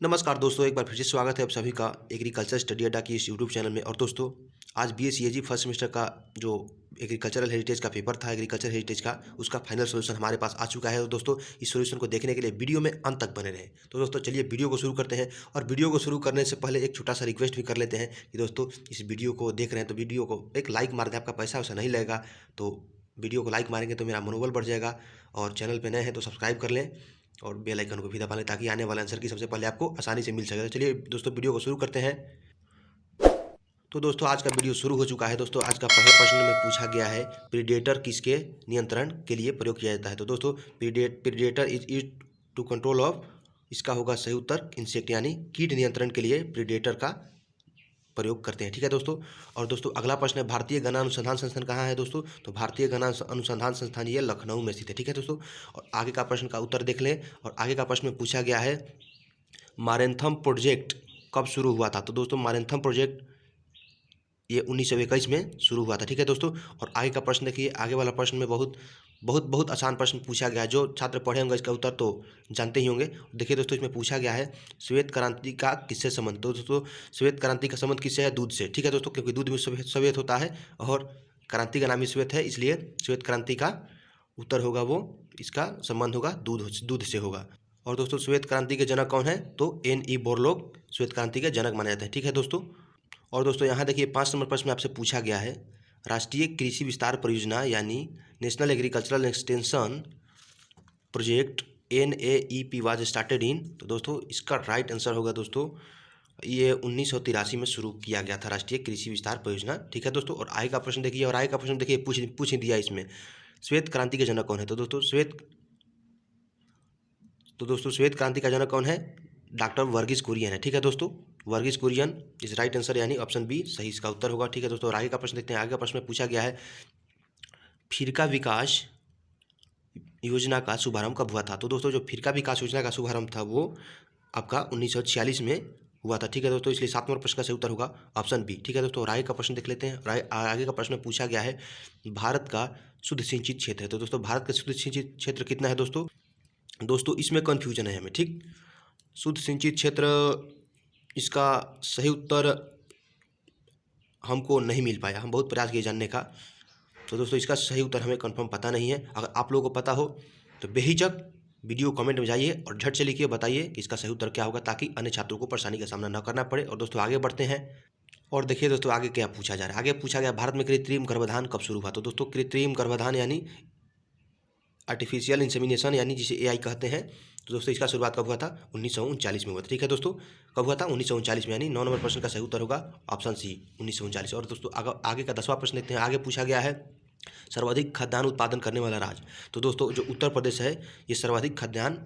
नमस्कार दोस्तों, एक बार फिर से स्वागत है आप सभी का एग्रीकल्चर स्टडी अड्डा की इस यूट्यूब चैनल में। और दोस्तों, आज बीएससीएजी फर्स्ट सेमेस्टर का जो एग्रीकल्चरल हेरिटेज का पेपर था, एग्रीकल्चर हेरिटेज का, उसका फाइनल सॉल्यूशन हमारे पास आ चुका है। और दोस्तों, इस सॉल्यूशन को देखने के लिए वीडियो में अंत तक बने रहें। तो दोस्तों, चलिए वीडियो को शुरू करते हैं। और वीडियो को शुरू करने से पहले एक छोटा सा रिक्वेस्ट भी कर लेते हैं कि दोस्तों, इस वीडियो को देख रहे हैं तो वीडियो को एक लाइक मार दें। आपका पैसा वैसा नहीं लगेगा, तो वीडियो को लाइक मारेंगे तो मेरा मनोबल बढ़ जाएगा। और चैनल पर नए हैं तो सब्सक्राइब कर लें और बेल आइकन को भी दबा लें ताकि आने वाले आंसर की सबसे पहले आपको आसानी से मिल सके। तो चलिए दोस्तों, वीडियो को शुरू करते हैं। तो दोस्तों, आज का वीडियो शुरू हो चुका है। दोस्तों, आज का पहले प्रश्न में पूछा गया है, प्रीडेटर किसके नियंत्रण के लिए प्रयोग किया जाता है। तो दोस्तों, predator is to control of, इसका होगा सही उत्तर इंसेक्ट, यानी कीट नियंत्रण के लिए प्रीडेटर का प्रयोग करते हैं। ठीक है दोस्तों। और दोस्तों, अगला प्रश्न है, भारतीय गन्ना अनुसंधान संस्थान कहाँ है दोस्तों। तो भारतीय गन्ना अनुसंधान संस्थान ये लखनऊ में स्थित है। ठीक है दोस्तों। और आगे का प्रश्न का उत्तर देख लें। और आगे का प्रश्न में पूछा गया है, मारेंथम प्रोजेक्ट कब शुरू हुआ था। तो दोस्तों, मारेंथम प्रोजेक्ट ये 1921 में शुरू हुआ था। ठीक है दोस्तों। और आगे का प्रश्न देखिए, आगे वाला प्रश्न में बहुत आसान प्रश्न पूछा गया है। जो छात्र पढ़े होंगे इसका उत्तर तो जानते ही होंगे। देखिए दोस्तों, इसमें पूछा गया है, श्वेत क्रांति का किससे संबंध। तो दोस्तों, श्वेत क्रांति का संबंध किससे है, दूध से। ठीक है दोस्तों, क्योंकि दूध में श्वेत होता है और क्रांति का नाम ही श्वेत है, इसलिए श्वेत क्रांति का उत्तर होगा वो, इसका संबंध होगा दूध से होगा। और दोस्तों, श्वेत क्रांति के जनक कौन है। तो N.E. बोरलॉग श्वेत क्रांति के जनक माने जाते हैं। ठीक है दोस्तों। और दोस्तों, यहाँ देखिए 5 नंबर प्रश्न में आपसे पूछा गया है, राष्ट्रीय कृषि विस्तार परियोजना यानी national agricultural extension project NAEP was started in. तो दोस्तों, इसका राइट आंसर होगा दोस्तों, ये 1983 में शुरू किया गया था राष्ट्रीय कृषि विस्तार परियोजना। ठीक है दोस्तों। और आगे का प्रश्न देखिए, और आगे का प्रश्न देखिए पूछ ही दिया इसमें, श्वेत क्रांति के जनक कौन है। तो दोस्तों, श्वेत क्रांति का जनक कौन है, डॉक्टर वर्गीस कुरियन है। ठीक है दोस्तों, Verghese Kurien is right answer, यानी ऑप्शन बी सही इसका उत्तर होगा। ठीक है दोस्तों। और आगे का प्रश्न देखते हैं। आगे का प्रश्न में पूछा गया है, फिरका विकास योजना का शुभारंभ कब हुआ था। तो दोस्तों, जो फिरका विकास योजना का शुभारंभ था वो आपका 1946 में हुआ था। ठीक है दोस्तों, इसलिए 7 नंबर प्रश्न का सही उत्तर होगा ऑप्शन बी। ठीक है दोस्तों। और आगे का प्रश्न देख लेते हैं। आगे का प्रश्न पूछा गया है, भारत का शुद्ध सिंचित क्षेत्र है। तो दोस्तों, भारत का शुद्ध सिंचित क्षेत्र कितना है दोस्तों, इसमें कन्फ्यूजन है हमें। ठीक, शुद्ध सिंचित क्षेत्र, इसका सही उत्तर हमको नहीं मिल पाया, हम बहुत प्रयास किए जानने का। तो दोस्तों, इसका सही उत्तर हमें कंफर्म पता नहीं है। अगर आप लोगों को पता हो तो बेहिचक वीडियो कमेंट में जाइए और झट से लिखिए, बताइए कि इसका सही उत्तर क्या होगा, ताकि अन्य छात्रों को परेशानी का सामना न करना पड़े। और दोस्तों, आगे बढ़ते हैं। और देखिए दोस्तों, आगे क्या पूछा जा रहा है। आगे पूछा गया, भारत में कृत्रिम गर्भाधान कब शुरू हुआ। तो दोस्तों, कृत्रिम गर्भाधान यानी आर्टिफिशियल इंसेमिनेशन, यानी जिसे AI कहते हैं। तो दोस्तों, इसका शुरुआत कब हुआ था, 1939 में हुआ था। ठीक है दोस्तों, कब हुआ था, 1939 में, यानी 9 नंबर प्रश्न का सही उत्तर होगा ऑप्शन सी, 1939। और दोस्तों, आगे का 10वां प्रश्न देखते हैं। आगे पूछा गया है, सर्वाधिक खाद्यान्न उत्पादन करने वाला राज्य। तो दोस्तों, जो उत्तर प्रदेश है ये सर्वाधिक खाद्यान्न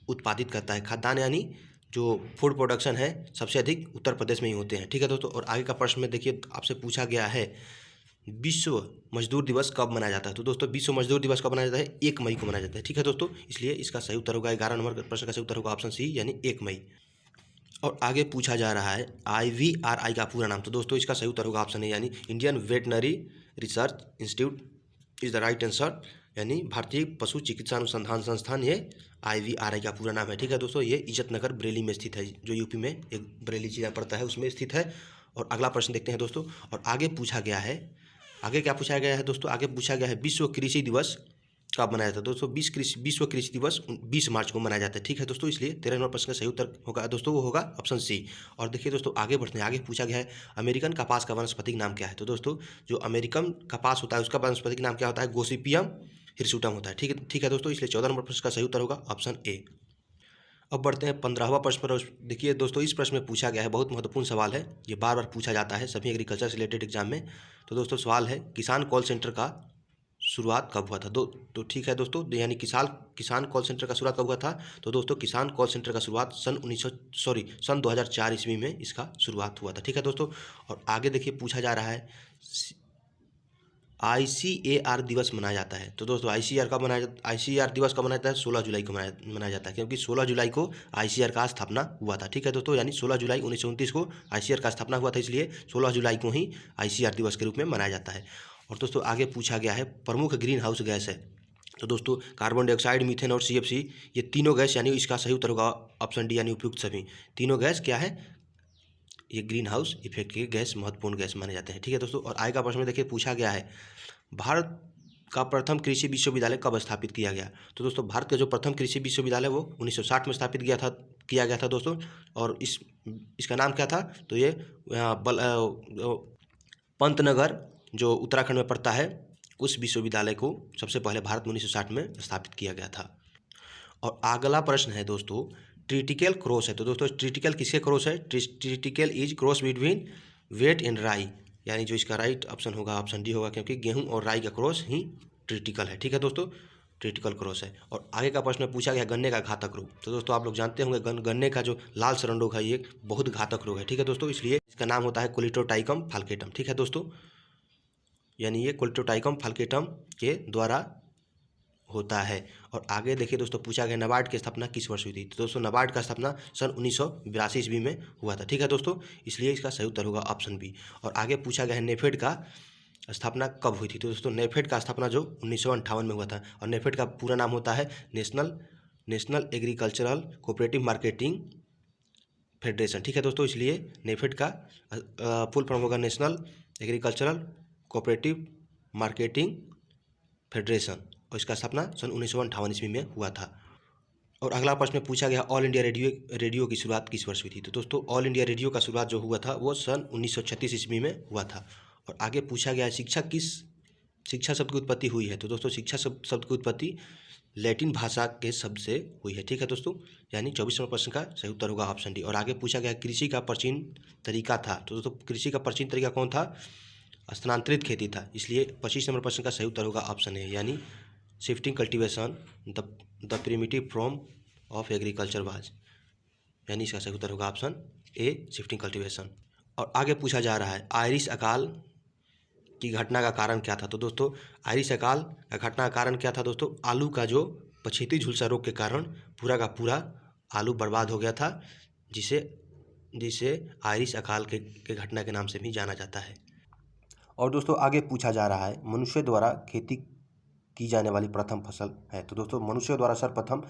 उत्पादित करता है। खाद्यान्न यानी जो फूड प्रोडक्शन है सबसे अधिक उत्तर प्रदेश में ही होते हैं। ठीक है दोस्तों। और आगे का प्रश्न में देखिए, आपसे पूछा गया है, विश्व मजदूर दिवस कब मनाया जाता है। तो दोस्तों, विश्व मजदूर दिवस कब मनाया जाता है, 1 मई को मनाया जाता है। ठीक है दोस्तों, इसलिए इसका सही उत्तर होगा, 11 नंबर प्रश्न का सही उत्तर होगा ऑप्शन सी, यानी 1 मई। और आगे पूछा जा रहा है, IVRI का पूरा नाम। तो दोस्तों, इसका सही उत्तर होगा ऑप्शन ए, यानी Indian veterinary research institute is the right answer, यानी भारतीय पशु चिकित्सा अनुसंधान संस्थान, ये IVRI का पूरा नाम है। ठीक है दोस्तों, ये इज्जतनगर बरेली में स्थित है, जो यूपी में एक बरेली जिला पड़ता है उसमें स्थित है। और अगला प्रश्न देखते हैं दोस्तों। और आगे पूछा गया है, आगे क्या पूछा गया है दोस्तों, आगे पूछा गया है, विश्व कृषि दिवस कब मनाया जाता है। दोस्तों, विश्व कृषि दिवस 20 मार्च को मनाया जाता है। ठीक है दोस्तों, इसलिए 13 नंबर प्रश्न का सही उत्तर होगा दोस्तों, वो होगा ऑप्शन सी। और देखिए दोस्तों, आगे बढ़ते हैं। आगे पूछा गया है, अमेरिकन कपास का वानस्पतिक नाम क्या है। तो दोस्तों, जो अमेरिकन कपास होता है उसका वानस्पतिक नाम क्या होता है, गोसिपियम हिरसुटम होता है। ठीक है दोस्तों, इसलिए 14 नंबर प्रश्न का सही उत्तर होगा ऑप्शन ए। अब बढ़ते हैं 15वां प्रश्न पर। देखिए दोस्तों, इस प्रश्न में पूछा गया है, बहुत महत्वपूर्ण सवाल है, ये बार बार पूछा जाता है सभी एग्रीकल्चर से रिलेटेड एग्जाम में। तो दोस्तों, सवाल है, किसान कॉल सेंटर का शुरुआत कब हुआ था। तो ठीक है दोस्तों, यानी किसान कॉल सेंटर का शुरुआत कब हुआ था। तो दोस्तों, किसान कॉल सेंटर का शुरुआत सन 2004 ईस्वी में इसका शुरुआत हुआ था। ठीक है दोस्तों। और आगे देखिए पूछा जा रहा है, ICAR दिवस मनाया जाता है। तो दोस्तों, ICAR दिवस कब मनाया जाता है, 16 जुलाई को मनाया जाता है, क्योंकि 16 जुलाई को ICAR का स्थापना हुआ था। ठीक है दोस्तों, यानी 16 जुलाई 1929 को ICAR का स्थापना हुआ था, इसलिए 16 जुलाई को ही ICAR दिवस के रूप में मनाया जाता है। और दोस्तों, आगे पूछा गया है, प्रमुख ग्रीन हाउस गैस है। तो दोस्तों कार्बन डाइऑक्साइड, मीथेन और CFC ये तीनों गैस यानी इसका सही उत्तर होगा ऑप्शन डी यानी उपयुक्त सभी। तीनों गैस क्या है, ये ग्रीन हाउस इफेक्ट के गैस महत्वपूर्ण गैस माने जाते हैं। ठीक है दोस्तों, और आगे का प्रश्न में देखिए पूछा गया है भारत का प्रथम कृषि विश्वविद्यालय कब स्थापित किया गया। तो दोस्तों भारत का जो प्रथम कृषि विश्वविद्यालय वो 1960 में स्थापित किया गया था दोस्तों। और इसका नाम क्या था, तो ये पंतनगर जो उत्तराखंड में पड़ता है उस विश्वविद्यालय को सबसे पहले भारत में 1960 में स्थापित किया गया था। और अगला प्रश्न है दोस्तों ट्रिटिकल क्रॉस है। तो दोस्तों ट्रिटिकल किसके क्रॉस है, triticale is cross between wheat and rye, यानी जो इसका राइट ऑप्शन होगा ऑप्शन डी होगा, क्योंकि गेहूं और राई का क्रॉस ही ट्रिटिकल है। ठीक है दोस्तों, ट्रिटिकल क्रॉस है। और आगे का प्रश्न में पूछा गया गन्ने का घातक रोग। तो दोस्तों आप लोग जानते होंगे गन्ने का जो लाल सड़न रोग है ये बहुत घातक रोग है। ठीक है दोस्तों, इसलिए इसका नाम होता है कोलिटोट्राइकम फाल्केटम। ठीक है दोस्तों, यानी ये कोलिटोट्राइकम फाल्केटम के द्वारा होता है। और आगे देखिए दोस्तों पूछा गया नाबार्ड की स्थापना किस वर्ष हुई थी। तो दोस्तों नाबार्ड का स्थापना सन 1982 ईस्वी में हुआ था। ठीक है दोस्तों, इसलिए इसका सही उत्तर होगा ऑप्शन बी। और आगे पूछा गया है नेफेड का स्थापना कब हुई थी। तो दोस्तों नेफेड का स्थापना जो 1958 में हुआ था। और नेफेड का पूरा नाम होता है national agricultural cooperative marketing federation. ठीक है दोस्तों, इसलिए नेफेड का फुल फॉर्म होगा national agricultural cooperative marketing federation. और इसका स्थापना सन 1958 ईस्वी में हुआ था। और अगला प्रश्न में पूछा गया ऑल इंडिया रेडियो की शुरुआत किस वर्ष हुई थी। तो दोस्तों ऑल इंडिया रेडियो का शुरुआत जो हुआ था वो सन 1936 ईस्वी में हुआ था। और आगे पूछा गया शिक्षा शब्द की उत्पत्ति हुई है। तो दोस्तों शिक्षा शब्द की उत्पत्ति लैटिन भाषा के शब्द से हुई है। ठीक है दोस्तों, यानी 24 नंबर प्रश्न का सही उत्तर होगा ऑप्शन डी। और आगे पूछा गया कृषि का प्राचीन तरीका था। तो दोस्तों कृषि का प्राचीन तरीका कौन था, स्थानांतरित खेती था। इसलिए 25 नंबर प्रश्न का सही उत्तर होगा ऑप्शन ए, यानी shifting cultivation the primitive form of agriculture was, यानी इसका सही उत्तर होगा ऑप्शन ए शिफ्टिंग कल्टीवेशन। और आगे पूछा जा रहा है आयरिश अकाल की घटना का कारण क्या था। तो दोस्तों आयरिश अकाल का घटना का कारण क्या था दोस्तों, आलू का जो पछेती झुलसा रोग के कारण पूरा का पूरा आलू बर्बाद हो गया था, जिसे आयरिश अकाल के घटना के नाम से भी जाना जाता है। और दोस्तों आगे पूछा जा रहा है मनुष्य द्वारा खेती की जाने वाली प्रथम फसल है। तो दोस्तों मनुष्य द्वारा सर्वप्रथम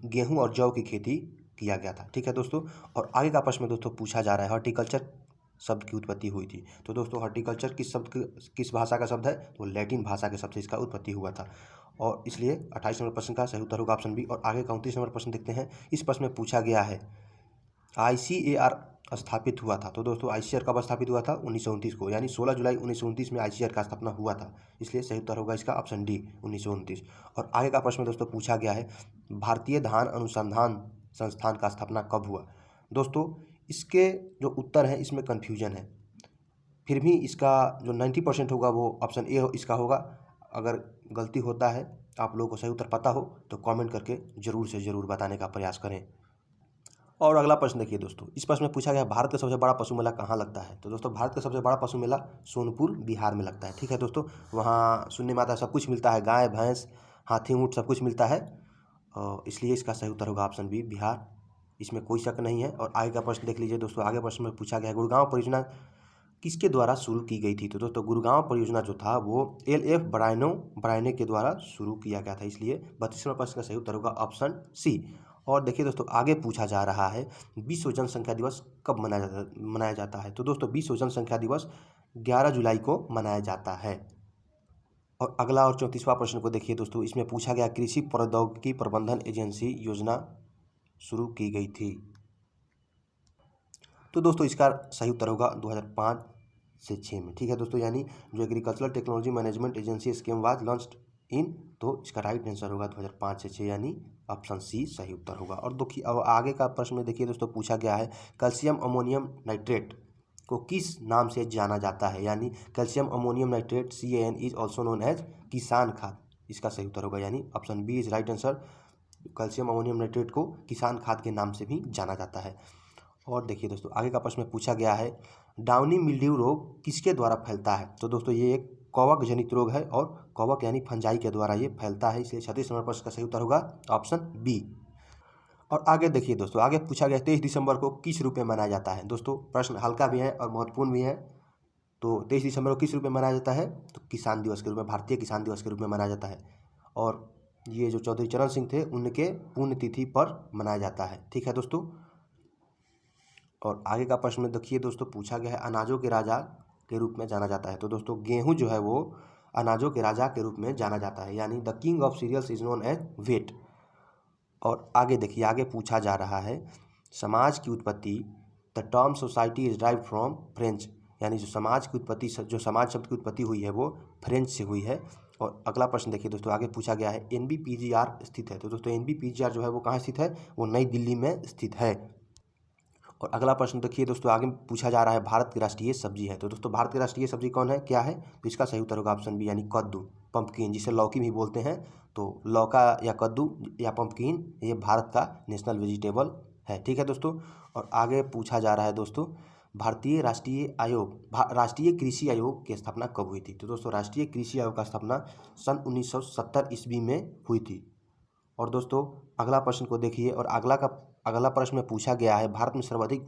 गेहूं और जौ की खेती किया गया था। ठीक है दोस्तों, और आगे का प्रश्न में दोस्तों पूछा जा रहा है हॉर्टिकल्चर शब्द की उत्पत्ति हुई थी। तो दोस्तों हॉर्टिकल्चर किस भाषा का शब्द है, तो लैटिन भाषा के शब्द से इसका उत्पत्ति हुआ था। और इसलिए 28 नंबर प्रश्न का सही उत्तर होगा ऑप्शन बी। और आगे का 29 नंबर प्रश्न देखते हैं। इस प्रश्न में पूछा गया है ICAR स्थापित हुआ था। तो दोस्तों ICAR कब स्थापित हुआ था, 1929 को, यानी 16 जुलाई 1929 में ICAR का स्थापना हुआ था। इसलिए सही उत्तर होगा इसका ऑप्शन डी 1929। और आगे का प्रश्न में दोस्तों पूछा गया है भारतीय धान अनुसंधान संस्थान का स्थापना कब हुआ। दोस्तों इसके जो उत्तर हैं इसमें कन्फ्यूजन है, फिर भी इसका जो 90% होगा वो ऑप्शन ए इसका होगा। अगर गलती होता है आप लोगों को सही उत्तर पता हो तो कमेंट करके ज़रूर से ज़रूर बताने का प्रयास करें। और अगला प्रश्न देखिए दोस्तों, इस प्रश्न में पूछा गया भारत का सबसे बड़ा पशु मेला कहाँ लगता है। तो दोस्तों भारत का सबसे बड़ा पशु मेला सोनपुर बिहार में लगता है। ठीक है दोस्तों, वहाँ सुनने में आता है सब कुछ मिलता है, गाय भैंस हाथी ऊँट सब कुछ मिलता है। इसलिए इसका सही उत्तर होगा ऑप्शन बी बिहार, इसमें कोई शक नहीं है। और आगे का प्रश्न देख लीजिए दोस्तों, आगे प्रश्न में पूछा गया गुड़गांव परियोजना किसके द्वारा शुरू की गई थी। तो दोस्तों गुड़गांव परियोजना जो था वो LF ब्रायने के द्वारा शुरू किया गया था। इसलिए 32वें प्रश्न का सही उत्तर होगा ऑप्शन सी। और देखिए दोस्तों आगे पूछा जा रहा है विश्व जनसंख्या दिवस कब मनाया जाता है। तो दोस्तों विश्व जनसंख्या दिवस 11 जुलाई को मनाया जाता है। और अगला और 34वां प्रश्न को देखिए दोस्तों, इसमें पूछा गया कृषि प्रौद्योगिकी प्रबंधन एजेंसी योजना शुरू की गई थी। तो दोस्तों इसका सही उत्तर होगा 2005 से 6 में। ठीक है दोस्तों, यानी जो agricultural technology management agency scheme was launched in, तो इसका राइट आंसर होगा 2005 से 6, यानी ऑप्शन सी सही उत्तर होगा। और देखिए अब आगे का प्रश्न में देखिए दोस्तों पूछा गया है कैल्शियम अमोनियम नाइट्रेट को किस नाम से जाना जाता है, यानी calcium ammonium nitrate CAN is also known as किसान खाद। इसका सही उत्तर होगा, यानी option B is right answer. Calcium ammonium nitrate को किसान खाद के नाम से भी जाना जाता है। और देखिए दोस्तों आगे का प्रश्न में पूछा गया है डाउनी मिल्ड्यू रोग किसके द्वारा फैलता है। तो दोस्तों ये एक कवक जनित रोग है और कवक यानी फंजाई के द्वारा ये फैलता है। इसलिए 36 नंबर प्रश्न का सही उत्तर होगा ऑप्शन बी। और आगे देखिए दोस्तों, आगे पूछा गया 23 दिसंबर को किस रूप में मनाया जाता है। दोस्तों प्रश्न हल्का भी है और महत्वपूर्ण भी है। तो 23 दिसंबर को किस रूप में मनाया जाता है, तो किसान दिवस के रूप में, भारतीय किसान दिवस के रूप में मनाया जाता है। और ये जो चौधरी चरण सिंह थे उनके पुण्यतिथि पर मनाया जाता है। ठीक है दोस्तों। और आगे का प्रश्न में देखिए दोस्तों, पूछा गया है अनाजों के राजा के रूप में जाना जाता है। तो दोस्तों गेहूं जो है वो अनाजों के राजा के रूप में जाना जाता है, यानी the king of cereals is known as wheat. और आगे देखिए, आगे पूछा जा रहा है समाज की उत्पत्ति, the term society is drive from French, यानी जो समाज की उत्पत्ति, जो समाज शब्द की उत्पत्ति हुई है वो फ्रेंच से हुई है। और अगला प्रश्न देखिए दोस्तों, आगे पूछा गया है NBPGR स्थित है। तो दोस्तों NBPGR जो है वो कहाँ स्थित है, वो नई दिल्ली में स्थित है। और अगला प्रश्न देखिए दोस्तों, आगे पूछा जा रहा है भारत की राष्ट्रीय सब्जी है। तो दोस्तों भारत की राष्ट्रीय सब्जी कौन है, क्या है, तो इसका सही उत्तर होगा ऑप्शन बी, यानी कद्दू, पंपकिन, जिसे लौकी भी बोलते हैं। तो लौका या कद्दू या पंपकिन ये भारत का नेशनल वेजिटेबल है। ठीक है दोस्तों। और आगे पूछा जा रहा है दोस्तों, भारतीय राष्ट्रीय आयोग, राष्ट्रीय कृषि आयोग की स्थापना कब हुई थी। तो दोस्तों राष्ट्रीय कृषि आयोग का स्थापना सन 1970 ईस्वी में हुई थी। और दोस्तों अगला प्रश्न को देखिए, और अगला प्रश्न में पूछा गया है भारत में सर्वाधिक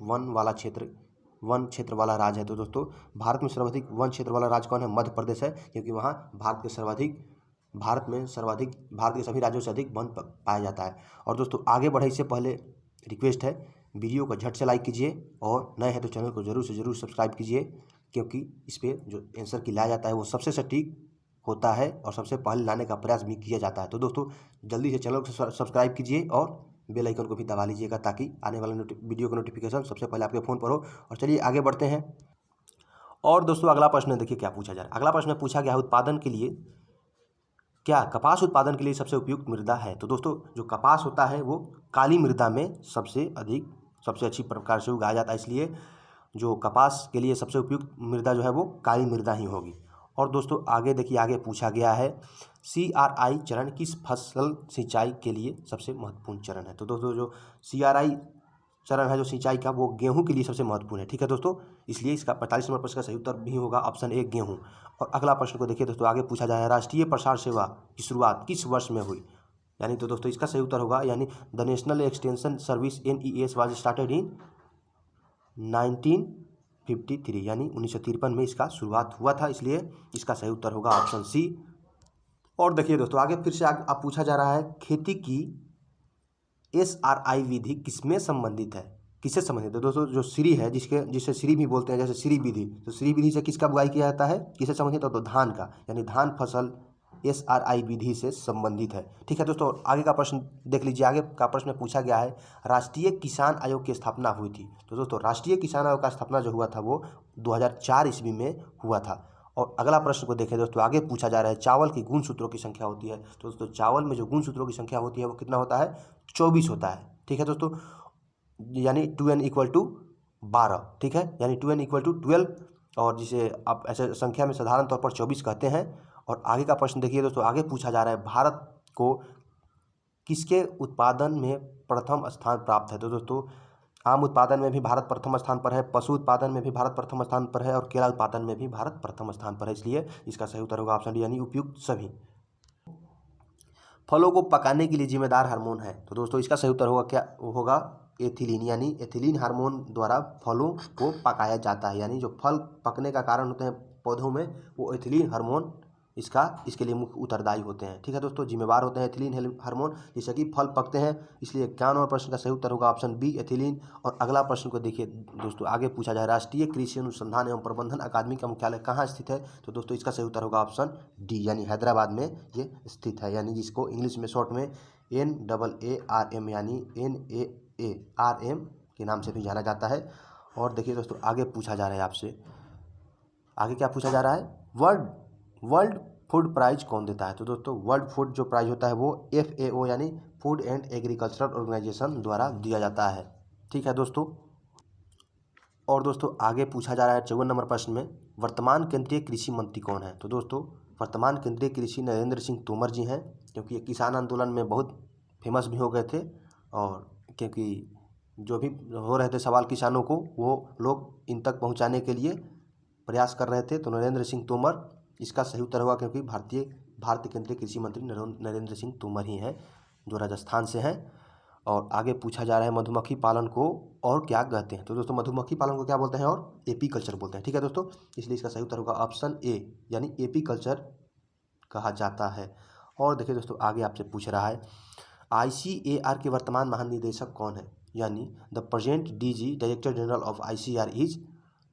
वन क्षेत्र वाला राज्य है। तो दोस्तों भारत में सर्वाधिक वन क्षेत्र वाला राज्य कौन है, मध्य प्रदेश है, क्योंकि वहाँ भारत के सभी राज्यों से अधिक वन पाया जाता है। और दोस्तों आगे बढ़े इससे पहले रिक्वेस्ट है, वीडियो को झट से लाइक कीजिए, और नए हैं तो चैनल को जरूर से जरूर सब्सक्राइब कीजिए, क्योंकि इस पर जो आंसर की लाया जाता है वो सबसे सटीक होता है और सबसे पहले लाने का प्रयास भी किया जाता है। तो दोस्तों जल्दी से चैनल को सब्सक्राइब कीजिए और बेल आइकन को भी दबा लीजिएगा, ताकि आने वाले वीडियो का नोटिफिकेशन सबसे पहले आपके फ़ोन पर हो। और चलिए आगे बढ़ते हैं। और दोस्तों अगला प्रश्न देखिए क्या पूछा जा रहा है। अगला प्रश्न में पूछा गया है उत्पादन के लिए क्या कपास उत्पादन के लिए सबसे उपयुक्त मृदा है। तो दोस्तों जो कपास होता है वो काली मृदा में सबसे अच्छी प्रकार से उगाया जाता है, इसलिए जो कपास के लिए सबसे उपयुक्त मृदा जो है वो काली मृदा ही होगी। और दोस्तों आगे देखिए, आगे पूछा गया है CRI चरण किस फसल सिंचाई के लिए सबसे महत्वपूर्ण चरण है। तो दोस्तों जो CRI चरण है जो सिंचाई का, वो गेहूं के लिए सबसे महत्वपूर्ण है। ठीक है दोस्तों, इसलिए इसका 45 नंबर प्रश्न का सही उत्तर भी होगा ऑप्शन ए, गेहूं। और अगला प्रश्न को देखिए दोस्तों, आगे पूछा जाए राष्ट्रीय प्रसार सेवा की शुरुआत किस वर्ष में हुई, यानी तो दोस्तों इसका सही उत्तर होगा, यानी the national extension service NES was started in 1953, यानी 1953 में इसका शुरुआत हुआ था, इसलिए इसका सही उत्तर होगा ऑप्शन सी। और देखिए दोस्तों आगे फिर से आप पूछा जा रहा है खेती की SRI विधि किसमें संबंधित है, किससे संबंधित है। दोस्तों जो श्री है, जिसे श्री भी बोलते हैं, जैसे श्री विधि, तो श्री विधि से किसका बुआई किया जाता है, किससे संबंधित है, तो धान का, यानी धान फसल SRI विधि से संबंधित है। ठीक है दोस्तों, आगे का प्रश्न देख लीजिए। आगे का प्रश्न पूछा गया है राष्ट्रीय किसान आयोग की स्थापना हुई थी। तो दोस्तों राष्ट्रीय किसान आयोग का स्थापना जो हुआ था वो 2004 ईस्वी में हुआ था। और अगला प्रश्न को देखें दोस्तों, आगे पूछा जा रहा है चावल की गुणसूत्रों की संख्या होती है। तो दोस्तों चावल में जो गुणसूत्रों की संख्या होती है वो कितना होता है, 24 होता है। ठीक है दोस्तों, यानी 2n = 12। ठीक है, यानी 2n = 12, और जिसे आप ऐसे संख्या में साधारण तौर पर 24 कहते हैं। और आगे का प्रश्न देखिए दोस्तों, आगे पूछा जा रहा है भारत को किसके उत्पादन में प्रथम स्थान प्राप्त है। तो दोस्तों आम उत्पादन में भी भारत प्रथम स्थान पर है, पशु उत्पादन में भी भारत प्रथम स्थान पर है, और केला उत्पादन में भी भारत प्रथम स्थान पर है, इसलिए इसका सही उत्तर होगा ऑप्शन डी, यानी उपयुक्त सभी। फलों को पकाने के लिए जिम्मेदार हार्मोन है। तो दोस्तों इसका सही उत्तर होगा क्या, होगा एथिलीन, यानी एथिलीन हार्मोन द्वारा फलों को पकाया जाता है, यानी जो फल पकने का कारण होते हैं पौधों में, वो एथिलीन हार्मोन इसके लिए मुख्य उत्तरदायी होते हैं। ठीक है दोस्तों, जिम्मेवार होते हैं एथिलीन हार्मोन, जिससे कि फल पकते हैं, इसलिए 51 नंबर प्रश्न का सही उत्तर होगा ऑप्शन बी, एथिलीन। और अगला प्रश्न को देखिए दोस्तों, आगे पूछा जाए राष्ट्रीय कृषि अनुसंधान एवं प्रबंधन अकादमी का मुख्यालय कहाँ स्थित है। तो दोस्तों इसका सही उत्तर होगा ऑप्शन डी, यानी हैदराबाद में ये स्थित है, यानी जिसको इंग्लिश में शॉर्ट में NAARM यानी NAARM के नाम से भी जाना जाता है। और देखिए दोस्तों आगे पूछा जा रहा है आपसे, आगे क्या पूछा जा रहा है, वर्ल्ड फूड प्राइज कौन देता है। तो दोस्तों वर्ल्ड फूड जो प्राइज होता है वो FAO यानी फूड एंड एग्रीकल्चरल ऑर्गेनाइजेशन द्वारा दिया जाता है। ठीक है दोस्तों। और दोस्तों आगे पूछा जा रहा है 54 नंबर प्रश्न में, वर्तमान केंद्रीय कृषि मंत्री कौन है। तो दोस्तों वर्तमान केंद्रीय कृषि नरेंद्र सिंह तोमर जी हैं, क्योंकि ये किसान आंदोलन में बहुत फेमस भी हो गए थे, और क्योंकि जो भी हो रहे थे सवाल किसानों को, वो लोग इन तक पहुँचाने के लिए प्रयास कर रहे थे। तो नरेंद्र सिंह तोमर इसका सही उत्तर होगा, क्योंकि भारतीय केंद्रीय कृषि मंत्री नरेंद्र सिंह तोमर ही हैं, जो राजस्थान से हैं। और आगे पूछा जा रहा है मधुमक्खी पालन को और क्या कहते हैं। तो दोस्तों मधुमक्खी पालन को क्या बोलते हैं, और एपीकल्चर बोलते हैं। ठीक है दोस्तों, इसलिए इसका सही उत्तर होगा ऑप्शन ए, यानी एपीकल्चर कहा जाता है। और देखिए दोस्तों आगे आपसे पूछ रहा है ICAR के वर्तमान महानिदेशक कौन है, यानी the present DG director general of ICAR is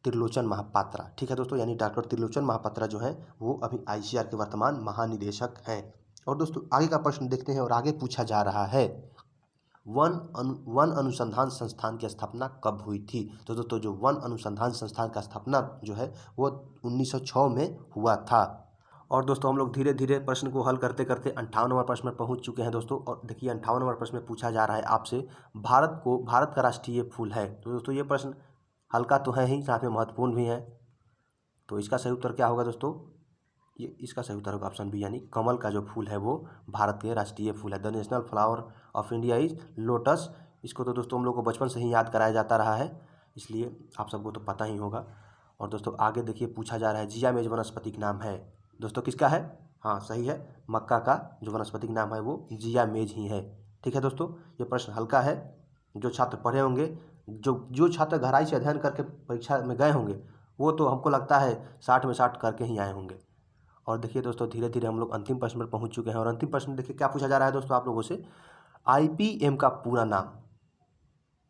Trilochan Mahapatra. ठीक है दोस्तों, यानी डॉक्टर त्रिलोचन महापात्रा जो है वो अभी ICAR के वर्तमान महानिदेशक हैं। और दोस्तों आगे का प्रश्न देखते हैं और आगे पूछा जा रहा है वन अनुसंधान संस्थान की स्थापना कब हुई थी। तो दोस्तों जो वन अनुसंधान संस्थान का स्थापना जो है वो 1906 में हुआ था। और दोस्तों हम लोग धीरे धीरे प्रश्न को हल करते करते 58 नंबर प्रश्न में पहुंच चुके हैं दोस्तों। और देखिए 58 नंबर प्रश्न में पूछा जा रहा है आपसे भारत का राष्ट्रीय फूल है। तो दोस्तों ये प्रश्न हल्का तो है ही, साथ में महत्वपूर्ण भी है। तो इसका सही उत्तर क्या होगा दोस्तों, ये इसका सही उत्तर होगा ऑप्शन बी, यानी कमल का जो फूल है वो भारत के राष्ट्रीय फूल है। The national flower of India is lotus. इसको तो दोस्तों हम लोग को बचपन से ही याद कराया जाता रहा है, इसलिए आप सबको तो पता ही होगा। और दोस्तों आगे देखिए पूछा जा रहा है जिया मेज वनस्पतिक नाम है। दोस्तों किसका है, हाँ सही है, मक्का का जो वनस्पतिक नाम है वो जिया मेज ही है। ठीक है दोस्तों, ये प्रश्न हल्का है। जो छात्र पढ़े होंगे, जो छात्र गहराई से अध्ययन करके परीक्षा में गए होंगे, वो तो हमको लगता है 60 में 60 करके ही आए होंगे। और देखिए दोस्तों धीरे धीरे हम लोग अंतिम प्रश्न पर पहुंच चुके हैं। और अंतिम प्रश्न देखिए क्या पूछा जा रहा है दोस्तों आप लोगों से, IPM का पूरा नाम।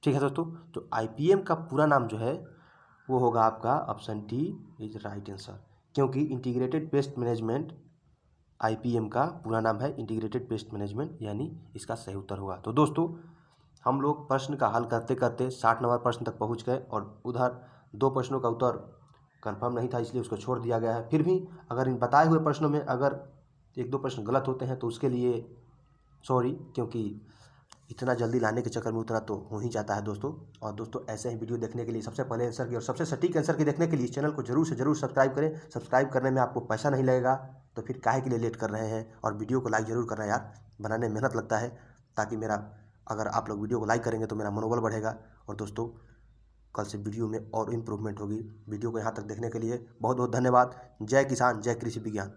ठीक है दोस्तों, तो IPM का पूरा नाम जो है वो होगा आपका option D is right answer, क्योंकि इंटीग्रेटेड पेस्ट मैनेजमेंट IPM का पूरा नाम है इंटीग्रेटेड पेस्ट मैनेजमेंट, यानी इसका सही उत्तर होगा। तो दोस्तों हम लोग प्रश्न का हल करते करते 60 नंबर प्रश्न तक पहुंच गए। और उधर 2 प्रश्नों का उत्तर कंफर्म नहीं था, इसलिए उसको छोड़ दिया गया है। फिर भी अगर इन बताए हुए प्रश्नों में अगर 1-2 प्रश्न गलत होते हैं तो उसके लिए सॉरी, क्योंकि इतना जल्दी लाने के चक्कर में उतना तो हो ही जाता है दोस्तों। और दोस्तों ऐसे ही वीडियो देखने के लिए, सबसे पहले आंसर की और सबसे सटीक आंसर की देखने के लिए चैनल को जरूर से जरूर सब्सक्राइब करें। सब्सक्राइब करने में आपको पैसा नहीं लगेगा, तो फिर काहे के लिए लेट कर रहे हैं। और वीडियो को लाइक जरूर करना यार, बनाने में मेहनत लगता है, ताकि मेरा, अगर आप लोग वीडियो को लाइक करेंगे तो मेरा मनोबल बढ़ेगा। और दोस्तों कल से वीडियो में और इम्प्रूवमेंट होगी। वीडियो को यहाँ तक देखने के लिए बहुत बहुत धन्यवाद। जय किसान, जय कृषि विज्ञान।